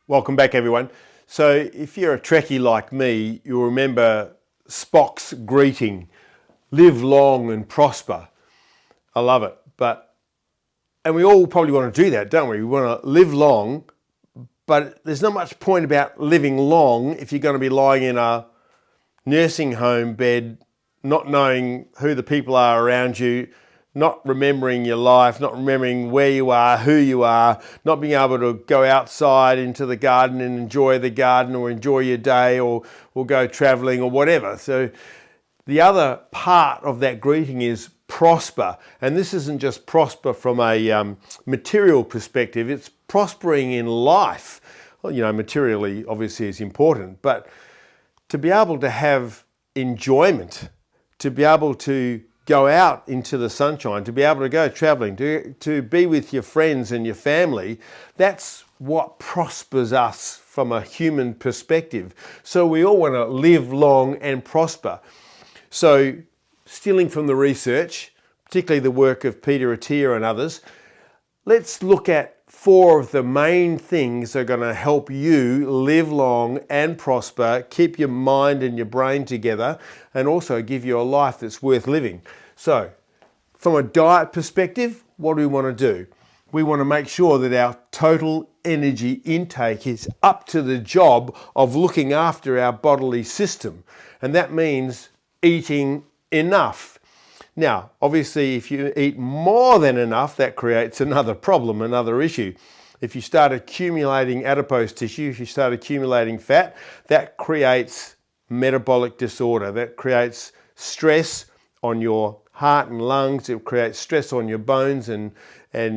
Welcome back, everyone. So if you're a Trekkie like me, you'll remember Spock's greeting, live long and prosper. I love it. And we all probably want to do that, don't we? We want to live long, but there's not much point about living long if you're going to be lying in a nursing home bed, not knowing who the people are around you, not remembering your life, not remembering where you are, who you are, not being able to go outside into the garden and enjoy the garden or enjoy your day or go travelling or whatever. So the other part of that greeting is prosper. And this isn't just prosper from a material perspective, it's prospering in life. Well, materially obviously is important, but to be able to have enjoyment, to be able to go out into the sunshine, to be able to go travelling, to be with your friends and your family, that's what prospers us from a human perspective. So we all want to live long and prosper. So stealing from the research, particularly the work of Peter Attia and others, let's look at 4 of the main things that are going to help you live long and prosper, keep your mind and your brain together, and also give you a life that's worth living. So, from a diet perspective, what do we want to do? We want to make sure that our total energy intake is up to the job of looking after our bodily system. And that means eating enough. Now, obviously, if you eat more than enough, that creates another problem, another issue. If you start accumulating adipose tissue, if you start accumulating fat, that creates metabolic disorder. That creates stress on your heart and lungs. It creates stress on your bones and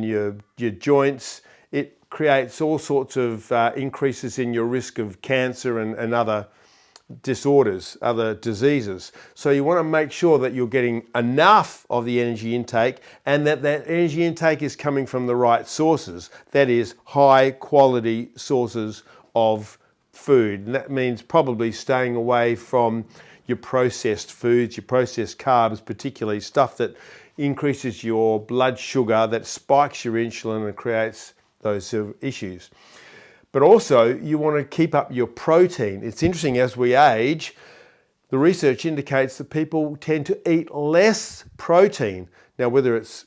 your joints. It creates all sorts of increases in your risk of cancer and other disorders, other diseases. So you want to make sure that you're getting enough of the energy intake and that energy intake is coming from the right sources. That is high quality sources of food. And that means probably staying away from your processed foods, your processed carbs, particularly stuff that increases your blood sugar, that spikes your insulin and creates those sort of issues. But also, you want to keep up your protein. It's interesting, as we age, the research indicates that people tend to eat less protein. Now, whether it's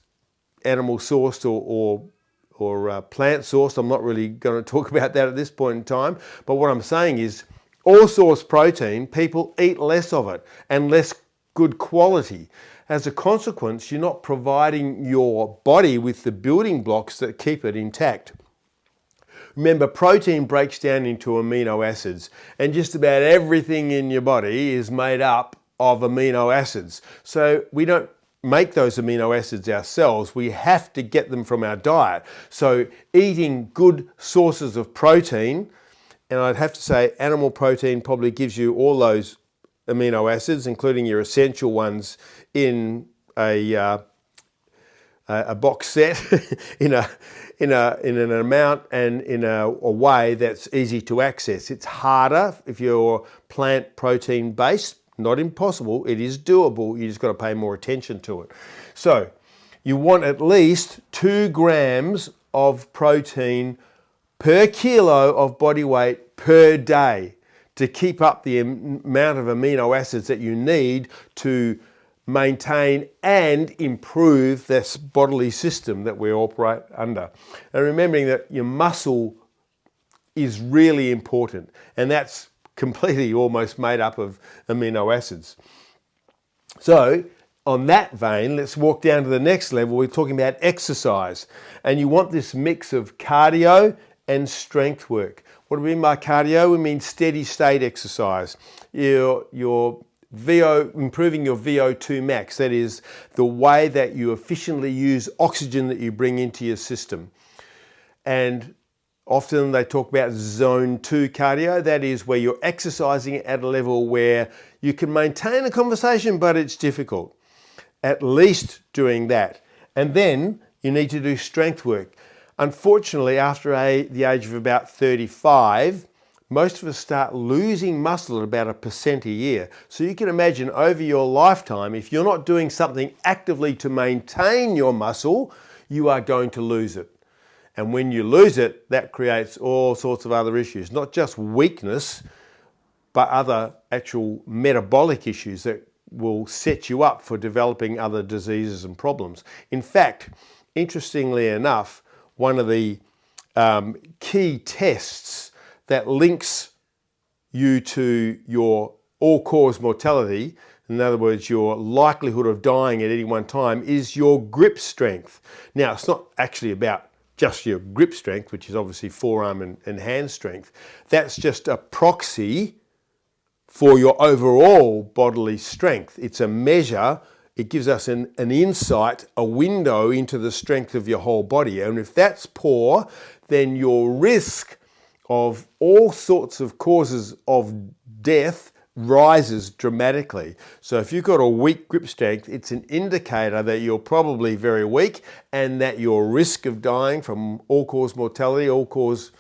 animal sourced or plant sourced, I'm not really going to talk about that at this point in time. But what I'm saying is, all source protein, people eat less of it and less good quality. As a consequence, you're not providing your body with the building blocks that keep it intact. Remember, protein breaks down into amino acids, and just about everything in your body is made up of amino acids. So we don't make those amino acids ourselves. We have to get them from our diet. So eating good sources of protein, and I'd have to say animal protein probably gives you all those amino acids, including your essential ones in a box set in an amount and in a way that's easy to access. It's harder if you're plant protein based, not impossible, it is doable, you just got to pay more attention to it. So you want at least 2 grams of protein per kilo of body weight per day to keep up the amount of amino acids that you need to maintain and improve this bodily system that we operate under. And remembering that your muscle is really important, and that's completely almost made up of amino acids. So on that vein, let's walk down to the next level. We're talking about exercise, and you want this mix of cardio and strength work. What do we mean by cardio? We mean steady state exercise. Your improving your VO2 max, that is the way that you efficiently use oxygen that you bring into your system. And often they talk about zone 2 cardio, that is where you're exercising at a level where you can maintain a conversation, but it's difficult. At least doing that. And then you need to do strength work. Unfortunately, after the age of about 35, most of us start losing muscle at about 1% a year. So you can imagine over your lifetime, if you're not doing something actively to maintain your muscle, you are going to lose it. And when you lose it, that creates all sorts of other issues, not just weakness, but other actual metabolic issues that will set you up for developing other diseases and problems. In fact, interestingly enough, one of the key tests that links you to your all-cause mortality, in other words, your likelihood of dying at any one time, is your grip strength. Now, it's not actually about just your grip strength, which is obviously forearm and hand strength. That's just a proxy for your overall bodily strength. It's a measure. It gives us an insight, a window into the strength of your whole body. And if that's poor, then your risk of all sorts of causes of death rises dramatically. So if you've got a weak grip strength, it's an indicator that you're probably very weak and that your risk of dying from all-cause mortality, all-cause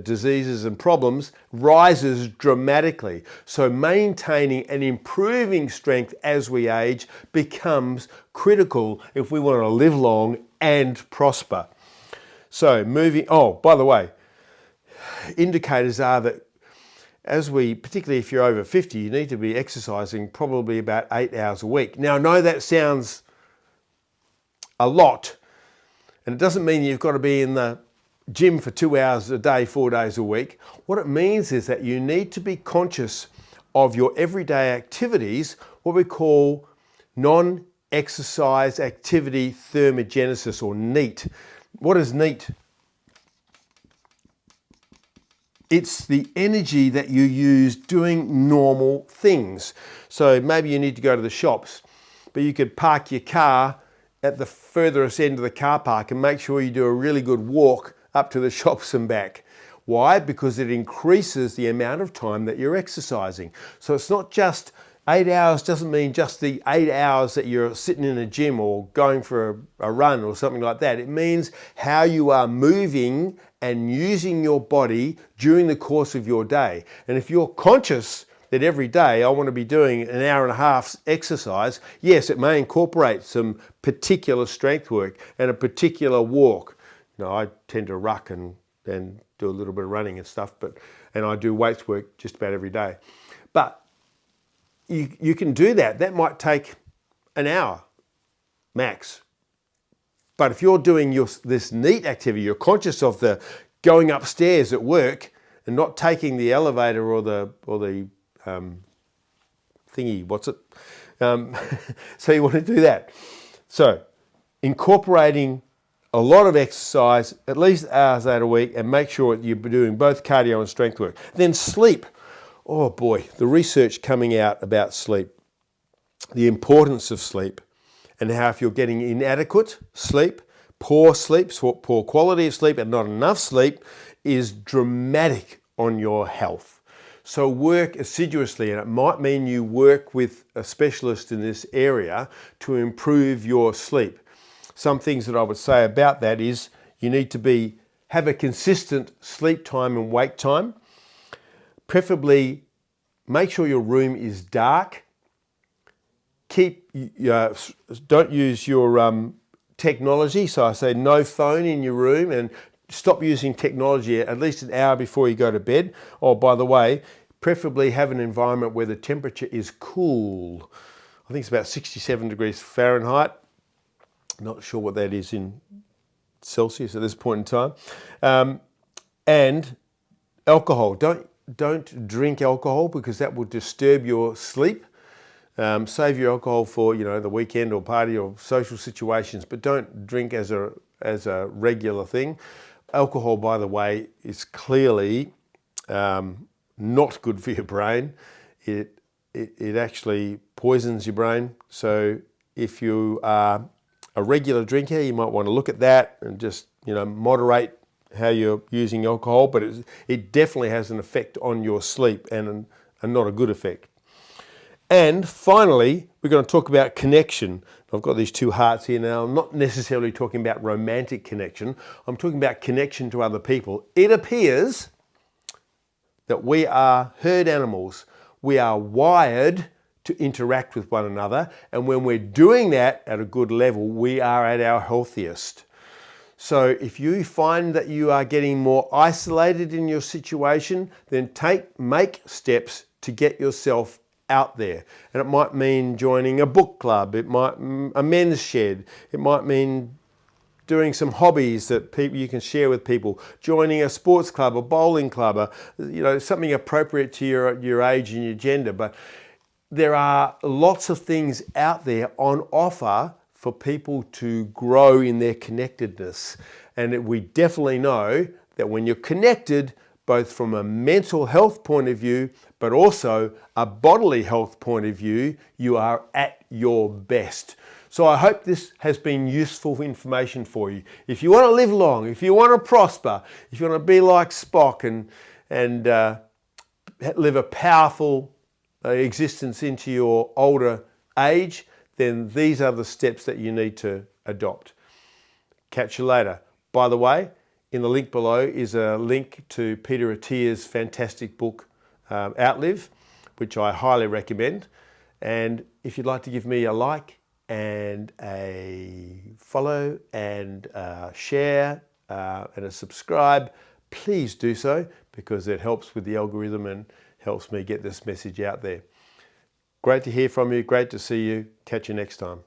diseases and problems rises dramatically. So maintaining and improving strength as we age becomes critical if we want to live long and prosper. So by the way, indicators are that particularly if you're over 50, you need to be exercising probably about 8 hours a week. Now, I know that sounds a lot, and it doesn't mean you've got to be in the gym for 2 hours a day, 4 days a week. What it means is that you need to be conscious of your everyday activities, what we call non-exercise activity thermogenesis, or NEAT. What is NEAT? It's the energy that you use doing normal things. So maybe you need to go to the shops, but you could park your car at the furthest end of the car park and make sure you do a really good walk up to the shops and back. Why? Because it increases the amount of time that you're exercising. So it's not just 8 hours, doesn't mean just the 8 hours that you're sitting in a gym or going for a run or something like that. It means how you are moving and using your body during the course of your day. And if you're conscious that every day I want to be doing an hour and a half exercise, yes, it may incorporate some particular strength work and a particular walk. I tend to ruck and do a little bit of running and stuff, and I do weights work just about every day. But you can do that. That might take an hour max. But if you're doing this NEAT activity, you're conscious of the going upstairs at work and not taking the elevator or the thingy, so you want to do that. So incorporating a lot of exercise, at least hours out a week, and make sure you're doing both cardio and strength work. Then sleep. Oh boy, the research coming out about sleep, the importance of sleep, and how if you're getting inadequate sleep, poor quality of sleep and not enough sleep is dramatic on your health. So work assiduously, and it might mean you work with a specialist in this area to improve your sleep. Some things that I would say about that is you need to have a consistent sleep time and wake time. Preferably make sure your room is dark. Don't use your technology. So I say no phone in your room, and stop using technology at least an hour before you go to bed. Oh, by the way, preferably have an environment where the temperature is cool. I think it's about 67 degrees Fahrenheit. Not sure what that is in Celsius at this point in time. And alcohol. Don't drink alcohol because that will disturb your sleep. Save your alcohol for the weekend or party or social situations, but don't drink as a regular thing. Alcohol, by the way, is clearly not good for your brain. It actually poisons your brain. So if you are a regular drinker, you might want to look at that and just moderate how you're using alcohol, but it definitely has an effect on your sleep and not a good effect. And finally, we're going to talk about connection. I've got these two hearts here now. I'm not necessarily talking about romantic connection. I'm talking about connection to other people. It appears that we are herd animals. We are wired to interact with one another. And when we're doing that at a good level, we are at our healthiest. So if you find that you are getting more isolated in your situation, then make steps to get yourself out there. And it might mean joining a book club, it might a men's shed, it might mean doing some hobbies that you can share with people, joining a sports club, a bowling club, something appropriate to your age and your gender. But there are lots of things out there on offer for people to grow in their connectedness. And we definitely know that when you're connected, both from a mental health point of view, but also a bodily health point of view, you are at your best. So I hope this has been useful information for you. If you want to live long, if you want to prosper, if you want to be like Spock and live a powerful existence into your older age, then these are the steps that you need to adopt. Catch you later. By the way, in the link below is a link to Peter Attia's fantastic book, Outlive, which I highly recommend. And if you'd like to give me a like and a follow and a share and a subscribe, please do so, because it helps with the algorithm and helps me get this message out there. Great to hear from you. Great to see you. Catch you next time.